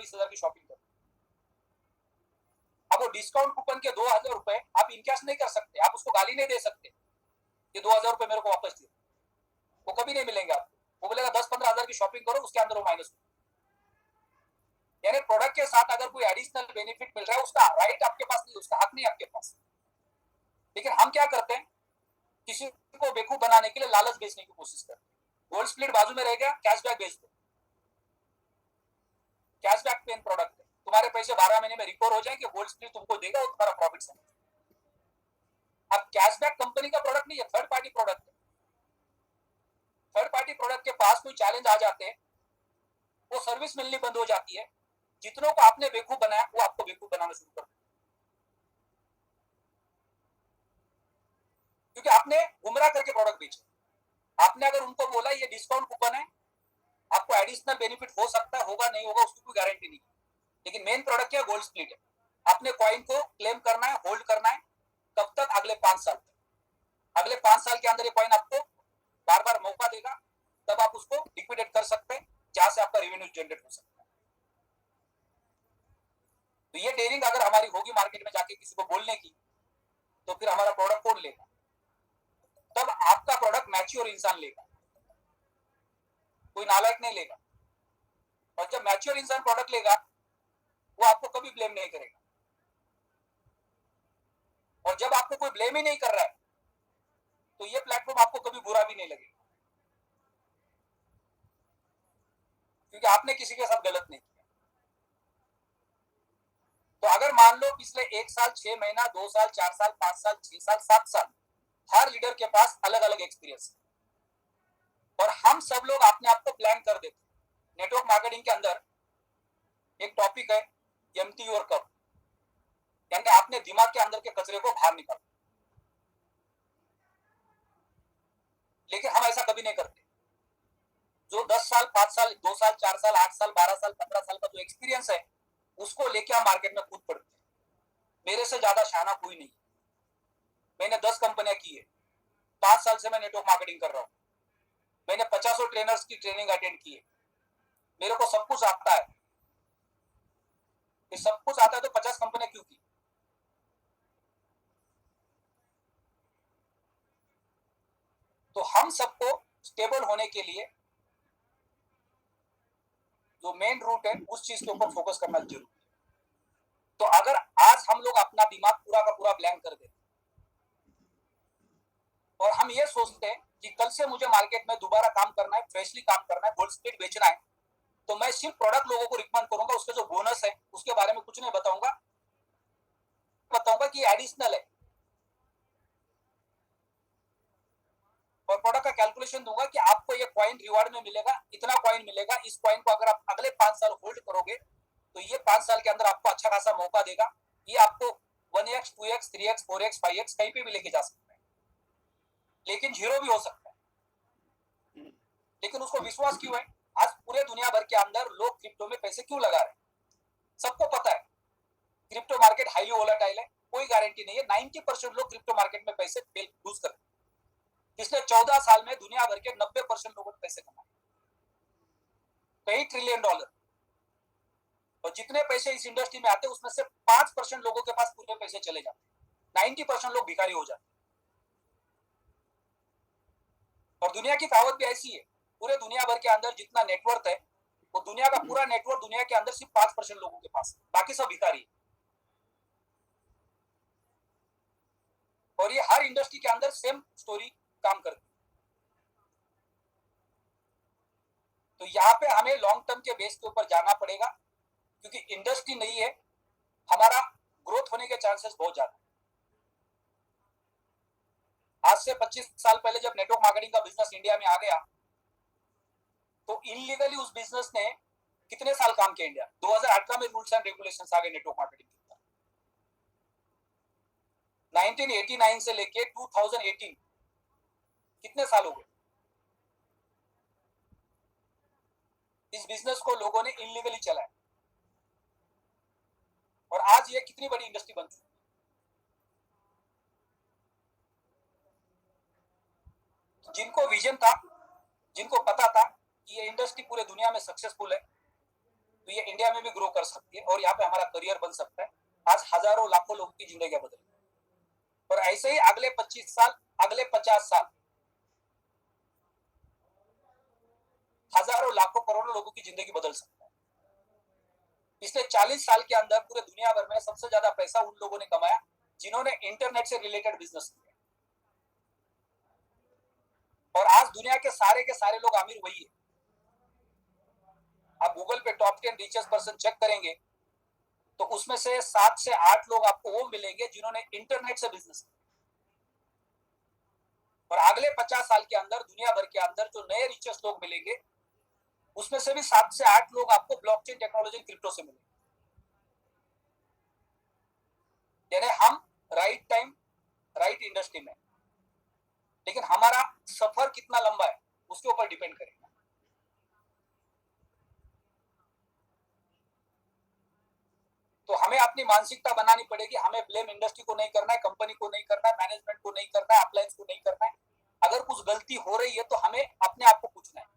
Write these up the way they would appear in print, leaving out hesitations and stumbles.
20,000 की शॉपिंग करो। अब वो डिस्काउंट कूपन के 2,000 रुपए आप इनकैश नहीं कर सकते, आप उसको गाली नहीं दे सकते ये 2,000 रुपए मेरे को वापस दे, वो कभी नहीं मिलेंगे आपको। वो बोलेगा 10-15 हजार की शॉपिंग करो, उसके अंदर वो माइनस। यानी प्रोडक्ट के साथ अगर कोई एडिशनल बेनिफिट मिल रहा है, उसका राइट आपके पास नहीं, उसका हक नहीं आपके पास। लेकिन हम क्या करते हैं, किसी को बेवकूफ बनाने के लिए लालच बेचने की कोशिश करते हैं। गोल्ड स्प्लिट बाजू में रह गया, कैशबैक बेच दो। कैशबैक पेन प्रोडक्ट है, तुम्हारे पैसे 12 महीने में रिकवर हो जाएंगे, गोल्ड स्प्लिट तुमको देगा और तुम्हारा प्रॉफिट समझ। अब कैशबैक कंपनी का प्रोडक्ट नहीं है, थर्ड पार्टी प्रोडक्ट है। थर्ड पार्टी प्रोडक्ट के पास कोई चैलेंज आ जाते हैं, वो सर्विस मिलनी बंद हो जाती है। जितनों को आपने बेवकूफ बनाया वो आपको बेवकूफ बनाना शुरू कर, क्योंकि आपने गुमराह करके प्रोडक्ट बेचे। आपने अगर उनको बोला ये डिस्काउंट कूपन है, आपको एडिशनल बेनिफिट हो सकता है, होगा नहीं होगा उसकी कोई गारंटी नहीं, लेकिन मेन प्रोडक्ट क्या है, गोल्ड स्प्लिट है। आपने कॉइन को क्लेम करना है, होल्ड करना है, कब तक, अगले 5 साल तक। अगले 5 साल के अंदर ये कॉइन आपको बार बार मौका देगा, तब आप उसको लिक्विडेट कर सकते हैं, जहां से आपका रेवेन्यू जनरेट हो सकता है। तो ये डेयरिंग अगर हमारी होगी मार्केट में जाके किसी को बोलने की, तो फिर हमारा प्रोडक्ट कौन लेगा? तब आपका प्रोडक्ट मैच्योर इंसान लेगा, कोई नालायक नहीं लेगा। और जब मैच्योर इंसान प्रोडक्ट लेगा, वो आपको कभी ब्लेम नहीं करेगा। और जब आपको कोई ब्लेम ही नहीं कर रहा है, तो ये प्लेटफॉर्म आपको कभी बुरा भी नहीं लगेगा, क्योंकि आपने किसी के साथ गलत नहीं किया। तो अगर मान लो पिछले 1 साल 6 महीना 2 साल 4 साल 5 साल 6 साल 7 साल हर लीडर के पास अलग अलग एक्सपीरियंस है, और हम सब लोग अपने आप को प्लान कर देते। नेटवर्क मार्केटिंग के अंदर एक टॉपिक है एम्प्टी योर कप, यानी आपने दिमाग के अंदर के कचरे को बाहर निकालो। लेकिन हम ऐसा कभी नहीं करते। जो 10 साल 5 साल 2 साल 4 साल 8 साल 12 साल 15 साल का जो एक्सपीरियंस है, उसको लेके हम मार्केट में कूद पड़ते हैं। मेरे से ज्यादा शाना कोई नहीं। मैंने 10 कंपनियां की है, 5 साल से मैं नेटवर्क मार्केटिंग कर रहा हूं। मैंने 50 ट्रेनर्स की ट्रेनिंग अटेंड की है। मेरे को सब कुछ आता है। ये सब कुछ आता है तो 50 कंपनियां क्यों की? तो हम सबको स्टेबल होने के लिए जो मेन रूट है, उस चीज के ऊपर फोकस करना जरूरी है। तो अगर आज हम लोग अपना दिमाग पूरा का पूरा ब्लैंक कर देते और हम ये सोचते हैं कि कल से मुझे मार्केट में दोबारा काम करना है, फ्रेशली काम करना है, गोल्ड स्प्लिट बेचना है, तो मैं सिर्फ प्रोडक्ट लोगों को रिकमेंड करूंगा, उसके जो बोनस है उसके बारे में कुछ नहीं बताऊंगा कि एडिशनल है, और प्रोडक्ट का कैलकुलेशन दूंगा कि आपको ये कॉइन रिवार्ड में मिलेगा, इतना कॉइन मिलेगा। इस कॉइन को अगर आप अगले 5 साल होल्ड करोगे, तो ये 5 साल के अंदर आपको अच्छा खासा मौका देगा। ये आपको 1x 2x 3x 4x 5x कहीं पे भी लेके जा सकता है, लेकिन जीरो भी हो सकता है। लेकिन उसको विश्वास क्यों है? आज पूरे दुनिया भर के अंदर लोग क्रिप्टो में पैसे क्यों लगा रहे हैं? सबको पता है क्रिप्टो मार्केट हाईली वोलेटाइल है, कोई गारंटी नहीं है। 90% लोग क्रिप्टो मार्केट में पैसे लूज करते हैं। पिछले 14 साल में दुनिया भर के 90% लोगों ने पैसे कमाए, कई ट्रिलियन डॉलर। और जितने पैसे इस इंडस्ट्री में आते हैं, उसमें से 5% लोगों के पास पूरे पैसे चले जाते, 90% लोग भिखारी हो जाते। और दुनिया की कहावत भी ऐसी है, पूरे दुनिया भर के अंदर जितना नेटवर्थ है, वो दुनिया का पूरा नेटवर्क दुनिया के अंदर सिर्फ 5% लोगों के पास, बाकी सब भिखारी। और ये हर इंडस्ट्री के अंदर सेम स्टोरी काम करती है। तो यहाँ पे हमें लॉन्ग टर्म के बेस के ऊपर जाना पड़ेगा, क्योंकि इंडस्ट्री नहीं है, हमारा ग्रोथ होने के चांसेस बहुत ज्यादा। आज से 25 साल पहले जब नेटवर्क मार्केटिंग का बिजनेस इंडिया में आ गया, तो इनलीगली उस बिजनेस ने कितने साल काम किया इंडिया? 2018 में रूल्स एंड रेगुलेशंस आ गए नेटवर्क मार्केटिंग के ऊपर। 1989 से लेके 2018 कितने साल हो गए? इस बिजनेस को लोगों ने इनलीगली चलाया, और आज ये कितनी बड़ी इंडस्ट्री बन चुकी है। जिनको विजन था, जिनको पता था कि ये इंडस्ट्री पूरे दुनिया में सक्सेसफुल है, तो ये इंडिया में भी ग्रो कर सकती है और यहाँ पे हमारा करियर बन सकता है। आज हजारों लाखों लोगों की जिंदगी बदल, और ऐसे ही अगले 25 साल, अगले 50 साल हजारों लाखों करोड़ों लोगों की जिंदगी बदल सकता है। पिछले 40 साल के अंदर पूरे दुनिया भर में सबसे ज्यादा पैसा उन लोगों ने कमाया जिन्होंने इंटरनेट से रिलेटेड बिजनेस किया, और आज दुनिया के सारे लोग अमीर वही है। आप गूगल पे टॉप 10 रिचेस्ट पर्सन चेक करेंगे तो उसमें से 7 से 8 लोग आपको वो मिलेंगे जिन्होंने इंटरनेट से बिजनेस किया। और अगले 50 साल के अंदर दुनिया भर के अंदर जो नए रिचेस्ट लोग मिलेंगे उसमें से भी 7 से 8 लोग आपको ब्लॉकचेन टेक्नोलॉजी क्रिप्टो से मिलेंगे। यानी हम राइट टाइम राइट इंडस्ट्री में, लेकिन हमारा सफर कितना लंबा है उसके ऊपर डिपेंड करेगा। तो हमें अपनी मानसिकता बनानी पड़ेगी, हमें ब्लेम इंडस्ट्री को नहीं करना है, कंपनी को नहीं करना है, मैनेजमेंट को नहीं करना है, अप्लायंस को नहीं करना है। अगर कुछ गलती हो रही है तो हमें अपने आप को पूछना है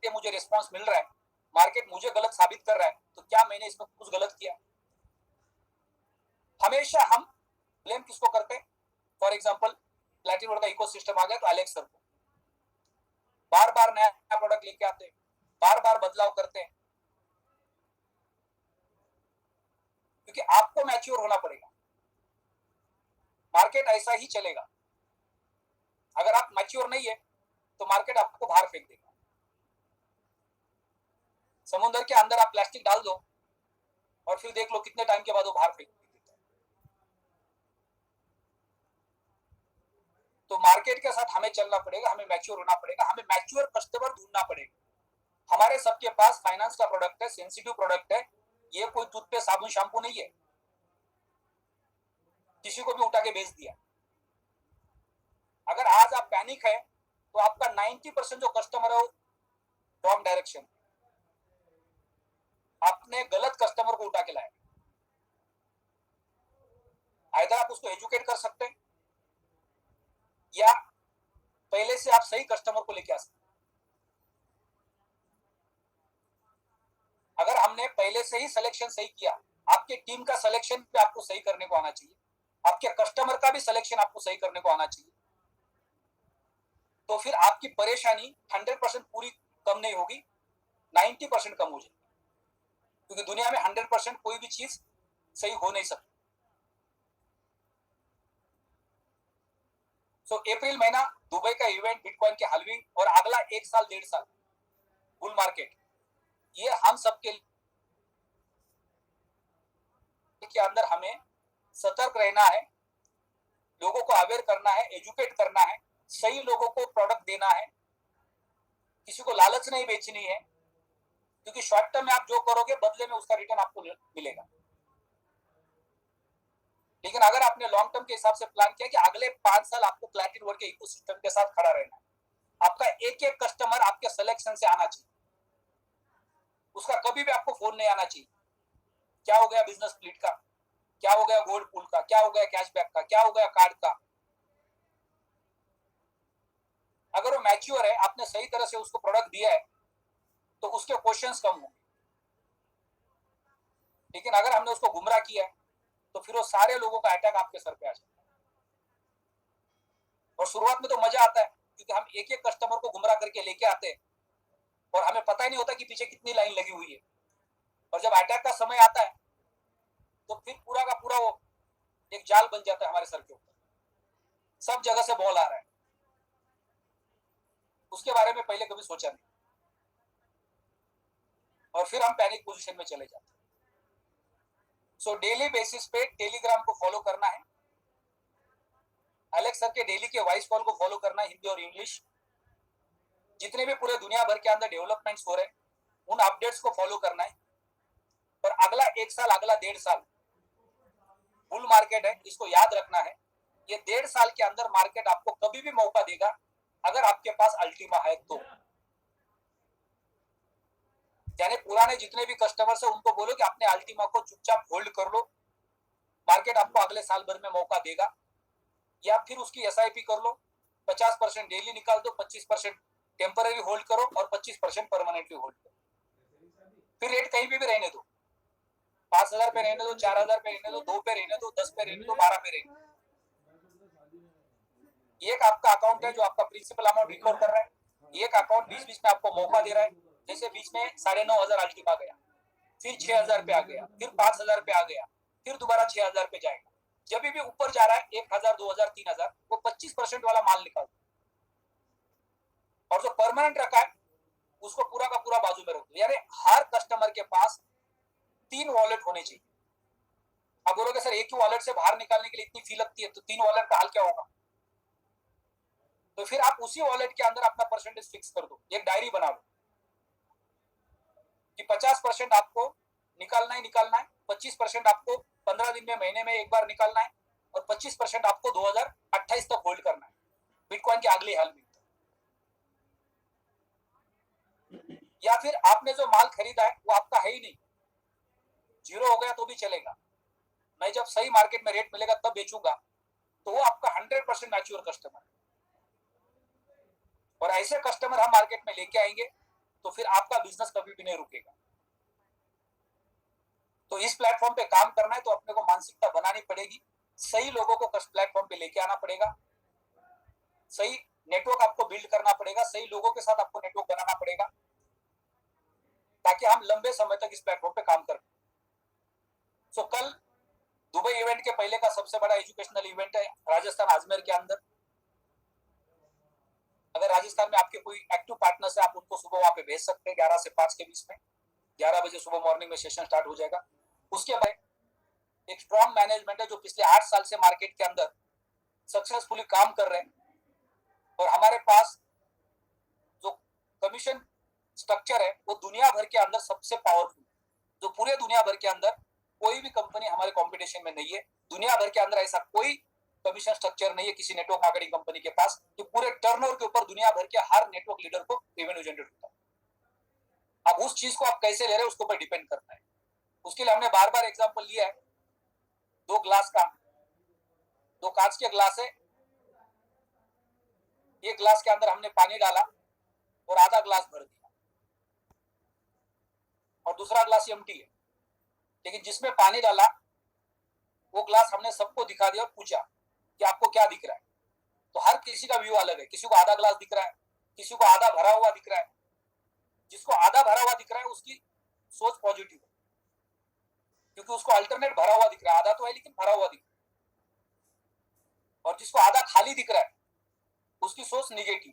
कि मुझे रिस्पॉन्स मिल रहा है, मार्केट मुझे गलत साबित कर रहा है, तो क्या मैंने इसमें कुछ गलत किया। हमेशा हम ब्लेम किसको करते हैं? फॉर एग्जाम्पल प्लैटिनम का इकोसिस्टम आ गया तो एलेक्स सर को बार बार नया प्रोडक्ट लेके आते हैं, बार बार बदलाव करते हैं, क्योंकि आपको मैच्योर होना पड़ेगा। मार्केट ऐसा ही चलेगा। अगर आप मैच्योर नहीं है तो मार्केट आपको बाहर फेंक देगा। समुद्र के अंदर आप प्लास्टिक डाल दो और फिर देख लो कितने टाइम के बाद वो बाहर फेंक देता है। तो मार्केट के साथ हमें चलना पड़ेगा, हमें मैच्योर होना पड़ेगा, हमें मैच्योर कस्टमर ढूंढना पड़ेगा। हमारे सबके पास फाइनेंस का प्रोडक्ट है, सेंसिटिव प्रोडक्ट है, ये कोई टूथपेस्ट साबुन शैम्पू नहीं है किसी को भी उठा के बेच दिया। अगर आज आप पैनिक है तो आपका 90% जो कस्टमर है वो रॉन्ग डायरेक्शन, आपने गलत कस्टमर को उठा के लाया। आइदर आप उसको एजुकेट कर सकते हैं या पहले से आप सही कस्टमर को लेके आ सकते। अगर हमने पहले से ही सिलेक्शन सही किया, आपके टीम का सिलेक्शन भी आपको सही करने को आना चाहिए, आपके कस्टमर का भी सिलेक्शन आपको सही करने को आना चाहिए, तो फिर आपकी परेशानी 100% पूरी कम नहीं होगी, 90% कम हो जाएगी, क्योंकि दुनिया में 100% कोई भी चीज सही हो नहीं सकती। सो अप्रैल महीना दुबई का इवेंट, बिटकॉइन के हलविंग और अगला 1 साल 1.5 साल बुल मार्केट, ये हम सबके के अंदर हमें सतर्क रहना है, लोगों को अवेयर करना है, एजुकेट करना है, सही लोगों को प्रोडक्ट देना है, किसी को लालच नहीं बेचनी है, क्योंकि शॉर्ट टर्म में आप जो करोगे बदले में उसका रिटर्न आपको मिलेगा। लेकिन अगर आपने लॉन्ग टर्म के हिसाब से प्लान किया कि अगले 5 साल आपको प्लैटिनम वर्ल्ड के इकोसिस्टम के साथ खड़ा रहना है, आपका एक एक कस्टमर आपके सिलेक्शन से आना चाहिए, उसका कभी भी आपको फोन नहीं आना चाहिए क्या हो गया बिजनेस स्प्लिट का, क्या हो गया गोल्ड पूल का, क्या हो गया कैशबैक का, क्या हो गया कार्ड का। अगर वो मैच्योर है, आपने सही तरह से उसको प्रोडक्ट दिया है, तो उसके क्वेश्चंस कम होंगे। लेकिन अगर हमने उसको गुमराह किया है तो फिर वो सारे लोगों का अटैक आपके सर पे आ जाता है। और शुरुआत में तो मजा आता है क्योंकि हम एक एक कस्टमर को गुमराह करके लेके आते हैं और हमें पता ही नहीं होता कि पीछे कितनी लाइन लगी हुई है। और जब अटैक का समय आता है तो फिर पूरा का पूरा वो एक जाल बन जाता है हमारे सर के ऊपर, सब जगह से बॉल आ रहा है, उसके बारे में पहले कभी सोचा नहीं, और फिर हम पैनिक पोजीशन में चले जाते हैं। सो डेली बेसिस पे टेलीग्राम को फॉलो करना है, एलेक्स सर के डेली के वॉइस कॉल को फॉलो करना है, हिंदी और इंग्लिश, जितने भी पूरे दुनिया भर के अंदर डेवलपमेंट्स हो रहे हैं उन अपडेट्स को फॉलो करना है। और अगला 1 साल, अगला 1.5 साल बुल मार्केट है, इसको याद रखना है। ये 1.5 साल के अंदर मार्केट आपको कभी भी मौका देगा अगर आपके पास अल्टीमा है तो। यानी पुराने जितने भी कस्टमर्स है उनको बोलो कि अपने अल्टीमा को चुपचाप होल्ड कर लो, मार्केट आपको अगले साल भर में मौका देगा। या फिर उसकी एसआईपी कर लो, 50% डेली निकाल दो, 25% टेम्पररी होल्ड करो और 25% परमानेंटली होल्ड करो। 10,000 पे रहने दो, 4,000 पे रहने दो, 2 पे रहने दो, 10 पे रहने दो, 12 पे रहने दो। एक आपका अकाउंट है जो आपका प्रिंसिपल अमाउंट रिकवर कर रहा है, एक अकाउंट बीच बीच में आपको मौका दे रहा है। जैसे बीच में 9,500 अल्टीमा गया, फिर 6,000 पे आ गया, फिर 5,000 पे आ गया, फिर दोबारा 6,000 पे जाएगा। जब भी ऊपर जा रहा है 1,000, 2,000, 3,000, वो 25% वाला माल निकाल, और जो परमानेंट रखा है उसको पूरा का पूरा बाजू में रख दो। यानी हर कस्टमर के पास 3 वॉलेट होने चाहिए। अब बोलोगे सर एक ही वॉलेट से बाहर निकालने के लिए इतनी फी लगती है, तो 3 वॉलेट का हाल क्या होगा? तो फिर आप उसी वॉलेट के अंदर अपना परसेंटेज फिक्स कर दो, एक डायरी बना लो कि 50% आपको निकालना ही निकालना है, 25% आपको 15 दिन में, महीने में एक बार निकालना है, और 25% आपको 2028 तक होल्ड करना है बिटकॉइन के अगले हाल में। या फिर आपने जो माल खरीदा है वो आपका है ही नहीं, जीरो हो गया तो भी चलेगा, मैं जब सही मार्केट में रेट मिलेगा तब बेचूंगा, तो वो आपका 100% मैच्योर कस्टमर है। और ऐसे कस्टमर हम मार्केट में लेके आएंगे तो फिर आपका बिजनेस कभी भी नहीं रुकेगा। तो इस प्लेटफॉर्म पे काम करना है तो अपने को मानसिकता बनानी पड़ेगी, सही लोगों को प्लेटफॉर्म पे लेके आना पड़ेगा, सही नेटवर्क आपको बिल्ड करना पड़ेगा, सही लोगों के साथ आपको नेटवर्क बनाना पड़ेगा, ताकि हम लंबे समय तक इस प्लेटफॉर्म पे काम कर। सो कल दुबई इवेंट के पहले का सबसे बड़ा एजुकेशनल इवेंट है राजस्थान अजमेर के अंदर। अगर राजस्थान में आपके कोई एक्टिव पार्टनर्स है, आप उनको सुबह वहां पे भेज सकते हैं 11 से 5 के बीच में। 11 बजे सुबह मॉर्निंग में सेशन स्टार्ट हो जाएगा। उसके बाद एक स्ट्रॉन्ग मैनेजमेंट है जो पिछले 8 साल से मार्केट के अंदर सक्सेसफुली काम कर रहे हैं, और हमारे पास जो कमीशन स्ट्रक्चर है वो दुनिया भर के अंदर सबसे पावरफुल, जो पूरे दुनिया भर के अंदर कोई भी कंपनी हमारे कंपटीशन में नहीं है। दुनिया भर के अंदर ऐसा कोई कमीशन स्ट्रक्चर नहीं है किसी नेटवर्क मार्केटिंग कंपनी के पास कि पूरे टर्नओवर के ऊपर दुनिया भर के हर नेटवर्क लीडर को रेवेन्यू जनरेट होता है। अब उस चीज को आप कैसे ले रहे हैं उसके ऊपर डिपेंड करता है। उसके लिए हमने बार बार एग्जांपल लिया है, 2 ग्लास का, 2 कांच के ग्लास है, एक ग्लास के अंदर हमने पानी डाला और आधा ग्लास भर दिया, और दूसरा ग्लास एम्प्टी है, लेकिन जिसमें पानी डाला वो ग्लास हमने सबको दिखा दिया और पूछा कि आपको क्या दिख रहा है। तो हर किसी का व्यू अलग है, किसी को आधा ग्लास दिख रहा है, किसी को आधा भरा हुआ दिख रहा है। जिसको आधा भरा हुआ दिख रहा है उसकी सोच पॉजिटिव है, क्योंकि उसको अल्टरनेट भरा हुआ दिख रहा है, आधा तो है लेकिन भरा हुआ दिख रहा है। और जिसको आधा खाली दिख रहा है उसकी सोच निगेटिव।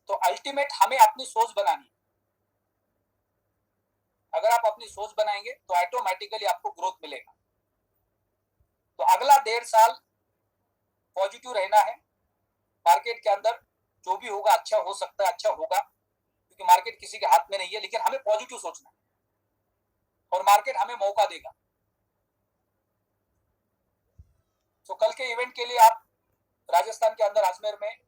तो अल्टीमेट हमें अपनी सोच बनानी है। अगर आप अपनी सोच बनाएंगे तो ऑटोमेटिकली आपको ग्रोथ मिलेगा। तो अगला 1.5 साल पॉजिटिव रहना है। मार्केट के अंदर जो भी होगा अच्छा हो सकता है, अच्छा होगा, क्योंकि मार्केट किसी के हाथ में नहीं है, लेकिन हमें पॉजिटिव सोचना है और मार्केट हमें मौका देगा। तो कल के इवेंट के लिए आप राजस्थान के अंदर अजमेर में